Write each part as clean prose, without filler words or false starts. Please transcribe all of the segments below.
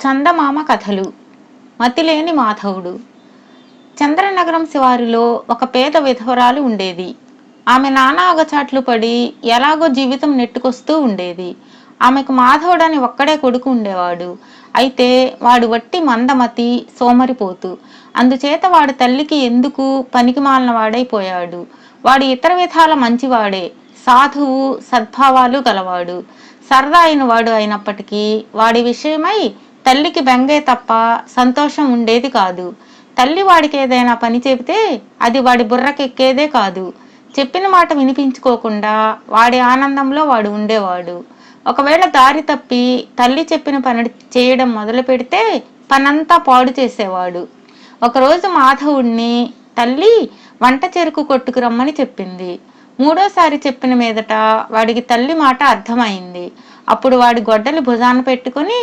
చందమామ కథలు. మతిలేని మాధవుడు. చంద్రనగరం శివారిలో ఒక పేద విధవరాలు ఉండేది. ఆమె నానా అగచాట్లు పడి ఎలాగో జీవితం నెట్టుకొస్తూ ఉండేది. ఆమెకు మాధవుడని ఒక్కడే కొడుకు ఉండేవాడు. అయితే వాడు వట్టి మందమతి, సోమరిపోతు. అందుచేత వాడు తల్లికి ఎందుకు పనికిమాలిన వాడైపోయాడు. వాడు ఇతర విధాల మంచివాడే, సాధువు, సద్భావాలు గలవాడు, సరదా అయిన వాడు అయినప్పటికీ వాడి విషయమై తల్లికి బెంగే తప్ప సంతోషం ఉండేది కాదు. తల్లి వాడికి ఏదైనా పని చెబితే అది వాడి బుర్రకెక్కేదే కాదు. చెప్పిన మాట వినిపించుకోకుండా వాడి ఆనందంలో వాడు ఉండేవాడు. ఒకవేళ దారి తప్పి తల్లి చెప్పిన పని చేయడం మొదలు పెడితే పనంతా పాడు చేసేవాడు. ఒకరోజు మాధవుణ్ణి తల్లి వంట చెరుకు కొట్టుకు రమ్మని చెప్పింది. మూడోసారి చెప్పిన మీదట వాడికి తల్లి మాట అర్థమైంది. అప్పుడు వాడి గొడ్డలి భుజాన పెట్టుకుని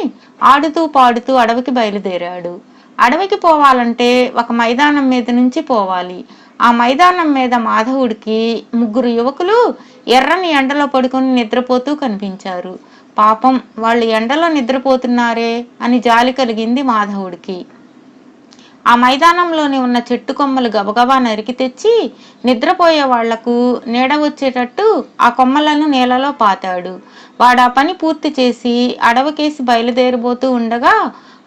ఆడుతూ పాడుతూ అడవికి బయలుదేరాడు. అడవికి పోవాలంటే ఒక మైదానం మీద నుంచి పోవాలి. ఆ మైదానం మీద మాధవుడికి ముగ్గురు యువకులు ఎర్రని ఎండలో పడుకొని నిద్రపోతూ కనిపించారు. పాపం వాళ్ళు ఎండలో నిద్రపోతున్నారే అని జాలి కలిగింది మాధవుడికి. ఆ మైదానంలోని ఉన్న చెట్టు కొమ్మలు గబగబా నరికి తెచ్చి నిద్రపోయే వాళ్లకు నీడ వచ్చేటట్టు ఆ కొమ్మలను నేలలో పాతాడు. వాడు ఆ పని పూర్తి చేసి అడవికేసి బయలుదేరిపోతూ ఉండగా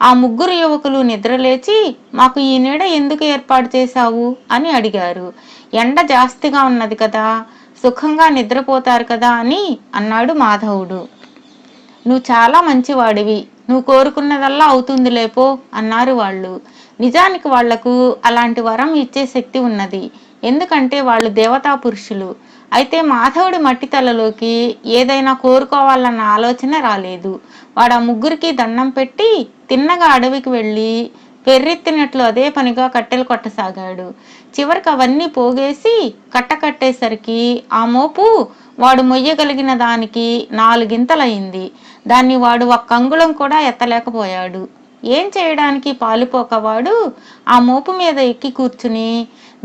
ఆ ముగ్గురు యువకులు నిద్రలేచి, మాకు ఈ నీడ ఎందుకు ఏర్పాటు చేశావు అని అడిగారు. ఎండ జాస్తిగా ఉన్నది కదా, సుఖంగా నిద్రపోతారు కదా అని అన్నాడు మాధవుడు. నువ్వు చాలా మంచివాడివి, నువ్వు కోరుకున్నదల్లా అవుతుంది లేపో అన్నారు వాళ్ళు. నిజానికి వాళ్లకు అలాంటి వరం ఇచ్చే శక్తి ఉన్నది. ఎందుకంటే వాళ్ళు దేవతా పురుషులు. అయితే మాధవుడి మట్టి తలలోకి ఏదైనా కోరుకోవాలన్న ఆలోచన రాలేదు. వాడు ఆ ముగ్గురికి దండం పెట్టి తిన్నగా అడవికి వెళ్ళి పెర్రెత్తినట్లు అదే పనిగా కట్టెలు కొట్టసాగాడు. చివరికి అవన్నీ పోగేసి కట్టేసరికి ఆ మోపు వాడు మొయ్యగలిగిన దానికి 4 గింతలయింది. దాన్ని వాడు ఒక్క అంగుళం కూడా ఎత్తలేకపోయాడు. ఏం చేయడానికి పాలుపోకవాడు ఆ మోపు మీద ఎక్కి కూర్చుని,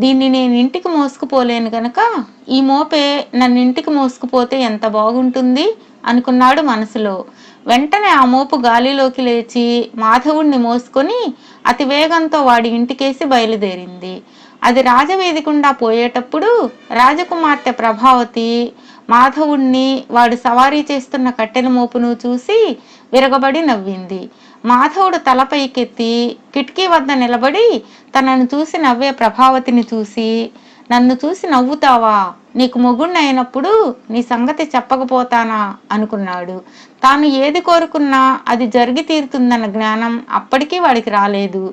దీన్ని నేను ఇంటికి మోసుకుపోలేను గనక ఈ మోపే నన్నింటికి మోసుకుపోతే ఎంత బాగుంటుంది అనుకున్నాడు మనసులో. వెంటనే ఆ మోపు గాలిలోకి లేచి మాధవుణ్ణి మోసుకొని అతి వేగంతో వాడి ఇంటికేసి బయలుదేరింది. అది రాజవీధి గుండా పోయేటప్పుడు రాజకుమార్తె ప్రభావతి మాధవుణ్ణి వాడు సవారీ చేస్తున్న కట్టెల మోపును చూసి విరగబడి నవ్వింది. మాధవుడు తలపైకెత్తి కిటికీ వద్ద నిలబడి తనను చూసి నవ్వే ప్రభావతిని చూసి, నన్ను చూసి నవ్వుతావా, నీకు మొగుణ్ణి అయినప్పుడు నీ సంగతి చెప్పకపోతానా అనుకున్నాడు. తాను ఏది కోరుకున్నా అది జరిగి తీరుతుందన్న జ్ఞానం అప్పటికీ వాడికి రాలేదు.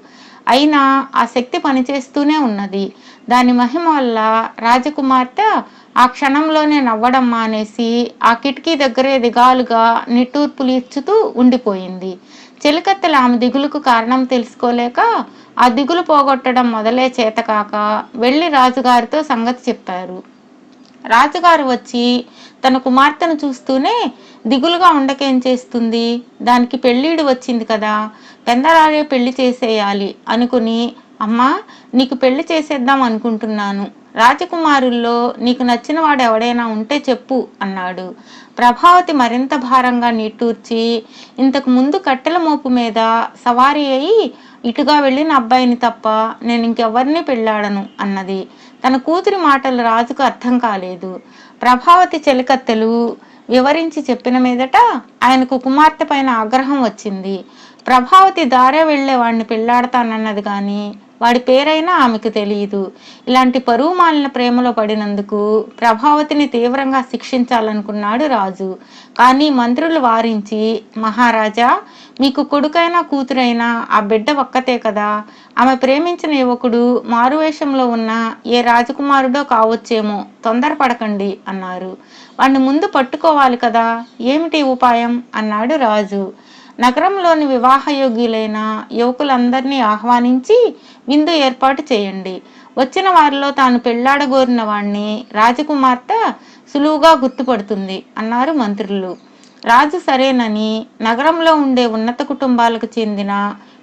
అయినా ఆ శక్తి పనిచేస్తూనే ఉన్నది. దాని మహిమ వల్ల రాజకుమార్తె ఆ క్షణంలోనే నవ్వడం మానేసి ఆ కిటికీ దగ్గరే దిగాలుగా నిట్టూర్పులు ఇచ్చుతూ ఉండిపోయింది. చెలికత్తెలు ఆమె దిగులుకు కారణం తెలుసుకోలేక ఆ దిగులు పోగొట్టడం మొదలే చేతకాక వెళ్ళి రాజుగారితో సంగతి చెప్పారు. రాజుగారు వచ్చి తన కుమార్తెను చూస్తూనే, దిగులుగా ఉండకేం చేస్తుంది, దానికి పెళ్ళీడు వచ్చింది కదా, పెందరాడే పెళ్లి చేసేయాలి అనుకుని, అమ్మా నీకు పెళ్లి చేసేద్దాం అనుకుంటున్నాను, రాజకుమారుల్లో నీకు నచ్చిన వాడు ఎవడైనా ఉంటే చెప్పు అన్నాడు. ప్రభావతి మరింత భారంగా నిట్టూర్చి, ఇంతకు ముందు కట్టెల మోపు మీద సవారీ అయి ఇటుగా వెళ్ళిన అబ్బాయిని తప్ప నేను ఇంకెవరిని పెళ్ళాడను అన్నది. తన కూతురి మాటలు రాజుకు అర్థం కాలేదు. ప్రభావతి చెలికత్తెలు వివరించి చెప్పిన మీదట ఆయనకు కుమార్తె పైన ఆగ్రహం వచ్చింది. ప్రభావతి దారే వెళ్లే వాడిని పెళ్లాడతానన్నది కానీ వాడి పేరైనా ఆమెకు తెలియదు. ఇలాంటి పరువు మాలిన ప్రేమలో పడినందుకు ప్రభావతిని తీవ్రంగా శిక్షించాలనుకున్నాడు రాజు. కానీ మంత్రులు వారించి, మహారాజా మీకు కొడుకైనా కూతురైనా ఆ బిడ్డ ఒక్కతే కదా, ఆమె ప్రేమించిన యువకుడు మారువేషంలో ఉన్న ఏ రాజకుమారుడో కావచ్చేమో, తొందరపడకండి అన్నారు. వాణ్ణి ముందు పట్టుకోవాలి కదా, ఏమిటి ఉపాయం అన్నాడు రాజు. నగరంలోని వివాహయోగ్యులైన యువకులందరినీ ఆహ్వానించి విందు ఏర్పాటు చేయండి. వచ్చిన వారిలో తాను పెళ్లాడగోరిన వాణ్ణి రాజకుమార్తె సులువుగా గుర్తుపడుతుంది అన్నారు మంత్రులు. రాజు సరేనని నగరంలో ఉండే ఉన్నత కుటుంబాలకు చెందిన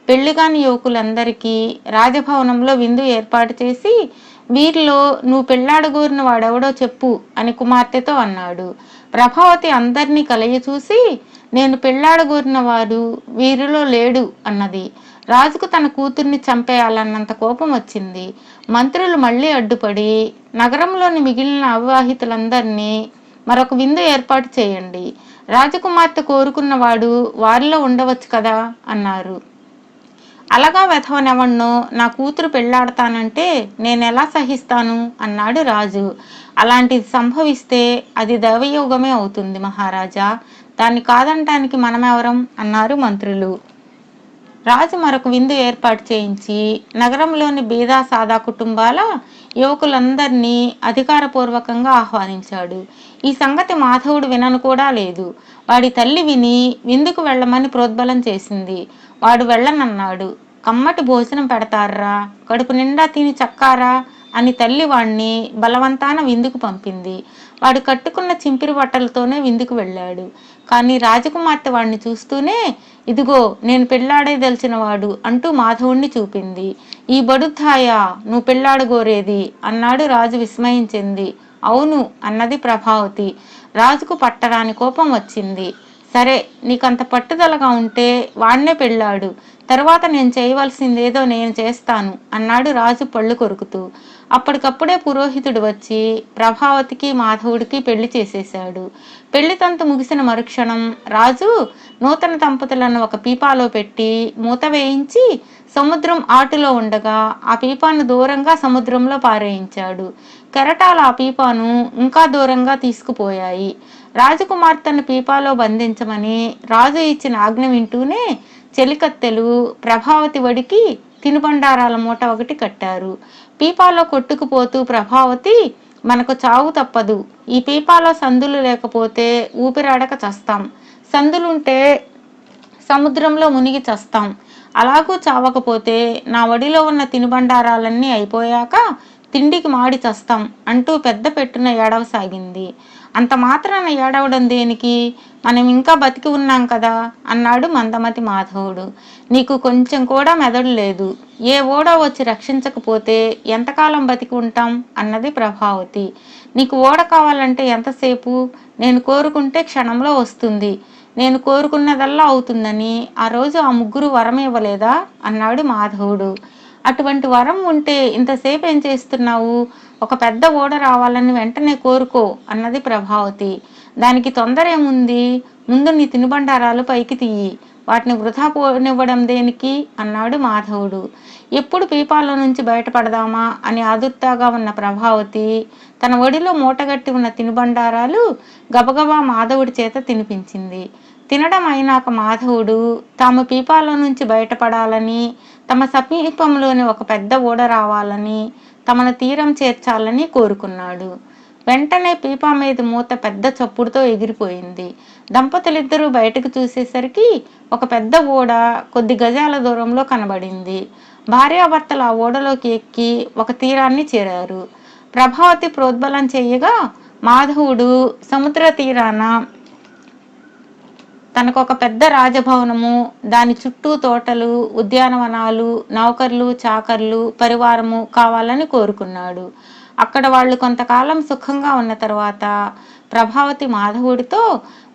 పెళ్లిగాని యువకులందరికీ రాజభవనంలో విందు ఏర్పాటు చేసి, వీరిలో నువ్వు పెళ్లాడగోరిన వాడెవడో చెప్పు అని కుమార్తెతో అన్నాడు. ప్రభావతి అందరినీ కలయి చూసి, నేను పెళ్లాడగోరిన వాడు వీరిలో లేడు అన్నది. రాజుకు తన కూతుర్ని చంపేయాలన్నంత కోపం వచ్చింది. మంత్రులు మళ్ళీ అడ్డుపడి నగరంలోని మిగిలిన అవివాహితులందరినీ మరొక విందు ఏర్పాటు చేయండి, రాజకుమార్తె కోరుకున్నవాడు వారిలో ఉండవచ్చు కదా అన్నారు. అలగా వెధవనెవణ్ణో నా కూతురు పెళ్లాడతానంటే నేనెలా సహిస్తాను అన్నాడు రాజు. అలాంటిది సంభవిస్తే అది దైవయోగమే అవుతుంది మహారాజా, దాన్ని కాదనటానికి మనమెవరం అన్నారు మంత్రులు. రాజు మరొక విందు ఏర్పాటు చేయించి నగరంలోని బీదా సాదా కుటుంబాల యువకులందరినీ అధికారపూర్వకంగా ఆహ్వానించాడు. ఈ సంగతి మాధవుడు వినను కూడా లేదు. వాడి తల్లి విని విందుకు వెళ్ళమని ప్రోద్బలం చేసింది. వాడు వెళ్ళనన్నాడు. కమ్మటి భోజనం పెడతారా, కడుపు నిండా తిని చక్కారా అని తల్లి వాణ్ణి బలవంతాన విందుకు పంపింది. వాడు కట్టుకున్న చింపిరి బట్టలతోనే విందుకు వెళ్ళాడు. కానీ రాజకుమార్తె వాడిని చూస్తూనే ఇదిగో నేను పెళ్లాడేదలిచిన వాడు అంటూ మాధవుణ్ణి చూపింది. ఈ బడుద్ధాయా నువ్వు పెళ్లాడగోరేది అన్నాడు రాజు విస్మయించింది. అవును అన్నది ప్రభావతి. రాజుకు పట్టరాని కోపం వచ్చింది. సరే, నీకంత పట్టుదలగా ఉంటే వాణ్ణే పెళ్ళాడు, తర్వాత నేను చేయవలసిందేదో నేను చేస్తాను అన్నాడు రాజు పళ్ళు కొరుకుతూ. అప్పటికప్పుడే పురోహితుడు వచ్చి ప్రభావతికి మాధవుడికి పెళ్లి చేసేశాడు. పెళ్లి తంతు ముగిసిన మరుక్షణం రాజు నూతన దంపతులను ఒక పీపాలో పెట్టి మూత వేయించి సముద్రం ఆటులో ఉండగా ఆ పీపాను దూరంగా సముద్రంలో పారేయించాడు. కెరటాలు ఆ పీపాను ఇంకా దూరంగా తీసుకుపోయాయి. రాజకుమార్తెను పీపాలో బంధించమని రాజు ఇచ్చిన ఆజ్ఞ వింటూనే చెలికత్తెలు ప్రభావతి వడికి తినుబండారాల మూట ఒకటి కట్టారు. పీపాలో కొట్టుకుపోతూ ప్రభావతి, మనకు చావు తప్పదు, ఈ పీపాలో సందులు లేకపోతే ఊపిరాడక చస్తాం, సందులుంటే సముద్రంలో మునిగి చస్తాం, అలాగూ చావకపోతే నా వడిలో ఉన్న తినుబండారాలన్నీ అయిపోయాక తిండికి మాడి చస్తాం అంటూ పెద్ద పెట్టున ఏడవసాగింది. అంత మాత్రాన ఏడవడం దేనికి, మనం ఇంకా బతికి ఉన్నాం కదా అన్నాడు మందమతి మాధవుడు. నీకు కొంచెం కూడా మెదడు లేదు, ఏ ఓడ వచ్చి రక్షించకపోతే ఎంతకాలం బతికి ఉంటాం అన్నది ప్రభావతి. నీకు ఓడ కావాలంటే ఎంతసేపు, నేను కోరుకుంటే క్షణంలో వస్తుంది, నేను కోరుకున్నదల్లా అవుతుందని ఆ రోజు ఆ ముగ్గురు వరం ఇవ్వలేదా అన్నాడు మాధవుడు. అటువంటి వరం ఉంటే ఇంతసేపు ఏం చేస్తున్నావు, ఒక పెద్ద ఓడ రావాలని వెంటనే కోరుకో అన్నది ప్రభావతి. దానికి తొందర ఏముంది, ముందు నీ తినుబండారాలు పైకి తీయి, వాటిని వృధా పోనివ్వడం దేనికి అన్నాడు మాధవుడు. ఎప్పుడు పీపాల నుంచి బయటపడదామా అని ఆదుర్దాగా ఉన్న ప్రభావతి తన ఒడిలో మూటగట్టి ఉన్న తినుబండారాలు గబగబా మాధవుడి చేత తినిపించింది. తినడం అయినాక మాధవుడు తాము పీపాల నుంచి బయటపడాలని, తమ సమీపంలోని ఒక పెద్ద ఓడ రావాలని, తమను తీరం చేర్చాలని కోరుకున్నాడు. వెంటనే పీపా మీద మూత పెద్ద చప్పుడుతో ఎగిరిపోయింది. దంపతులిద్దరూ బయటకు చూసేసరికి ఒక పెద్ద ఓడ కొద్ది గజాల దూరంలో కనబడింది. భార్యాభర్తలు ఆ ఓడలోకి ఎక్కి ఒక తీరాన్ని చేరారు. ప్రభావతి ప్రోద్బలం చేయగా మాధవుడు సముద్ర తీరాన తనకొక పెద్ద రాజభవనము, దాని చుట్టూ తోటలు, ఉద్యానవనాలు, నౌకర్లు, చాకర్లు, పరివారము కావాలని కోరుకున్నాడు. అక్కడ వాళ్ళు కొంతకాలం సుఖంగా ఉన్న తర్వాత ప్రభావతి మాధవుడితో,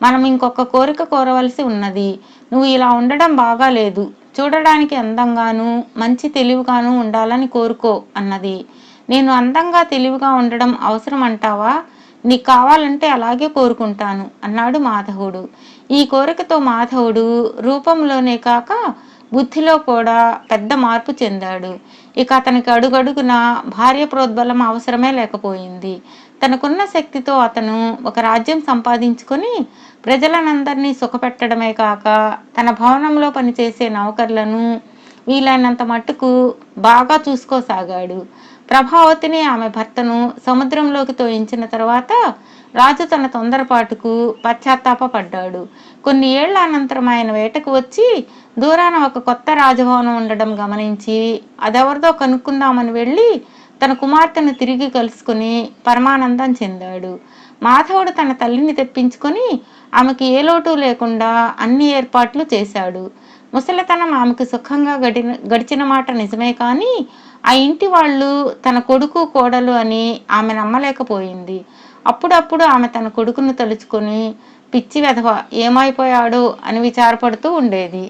మనం ఇంకొక కోరిక కోరవలసి ఉన్నది, నువ్వు ఇలా ఉండడం బాగాలేదు, చూడడానికి అందంగాను మంచి తెలివిగాను ఉండాలని కోరుకో అన్నది. నేను అందంగా తెలివిగా ఉండడం అవసరం అంటావా, నీకు కావాలంటే అలాగే కోరుకుంటాను అన్నాడు మాధవుడు. ఈ కోరికతో మాధవుడు రూపంలోనే కాక బుద్ధిలో కూడా పెద్ద మార్పు చెందాడు. ఇక అతనికి అడుగడుగున భార్య ప్రోద్బలం అవసరమే లేకపోయింది. తనకున్న శక్తితో అతను ఒక రాజ్యం సంపాదించుకొని ప్రజలనందరినీ సుఖపెట్టడమే కాక తన భవనంలో పనిచేసే నౌకర్లను వీలైనంత మట్టుకు బాగా చూసుకోసాగాడు. ప్రభావతిని ఆమె భర్తను సముద్రంలోకి తోయించిన తర్వాత రాజు తన తొందరపాటుకు పశ్చాత్తాపడ్డాడు. కొన్ని ఏళ్ల అనంతరం ఆయన వేటకు వచ్చి దూరాన ఒక కొత్త రాజభవనం ఉండడం గమనించి అదెవరిదో కనుక్కుందామని వెళ్ళి తన కుమార్తెను తిరిగి కలుసుకుని పరమానందం చెందాడు. మాధవుడు తన తల్లిని తెప్పించుకొని ఆమెకి ఏ లోటు లేకుండా అన్ని ఏర్పాట్లు చేశాడు. ముసలితనం ఆమెకు సుఖంగా గడిచిన మాట నిజమే కానీ ఆ ఇంటి వాళ్ళు తన కొడుకు కోడలు అని ఆమె నమ్మలేకపోయింది. అప్పుడప్పుడు ఆమె తన కొడుకును తలుచుకొని పిచ్చి వెధవ ఏమైపోయాడో అని విచారపడుతూ ఉండేది.